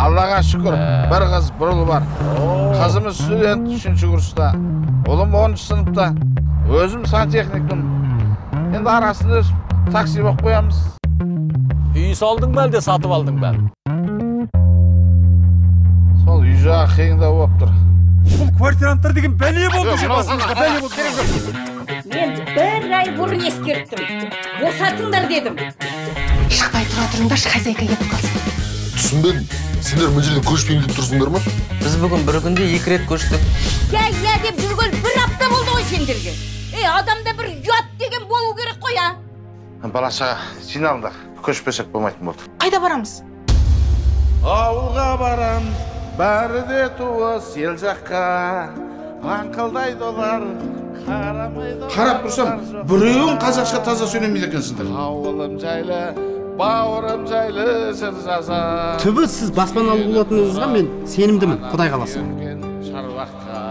Allah'a şükür bir kız bir ul var. Kızımız stüdent 3. kursta. Oğlum 10. sınıfta. Özüm santexniktim. Endi arasında öz taksi bak koyamız. Үй салдың ба әлде сатып алдың ба? Sol yüzüğe kıyında oluptur. Бұл квартиранттар деген бәле болды же басымызға, бәле болды. Мен бір ай бұрын ескерттім. Босатыңдар дедім. Шықпай тұра тұрыңдаршы, хозяйка кетіп қалсын. Түсінбедім. Сендер мына жерден көшпеймін деп тұрсыңдар ма? Біз бүгін бір күнде 2 рет көштік. Я деп жүргел бір апта болды ғой сендерге. Адамда бір ұят деген болу керек қой, а? Балаша жиналыңдар. Көшпесек болмайтын болды. Қайда барамыз? Ауылға барам, бәрі де туыс ел жаққа. Аңқылдайды олар, қарамайды. Қарап тұрсам, біреуің қазақша таза сөйлемейді екенсіңдер. Ауылым жайлы, бауырым жайлы жыр жаза. Түбі сіз баспаналы болатыныңызға мен сенімдімін, Құдай қаласа. Шаруаққа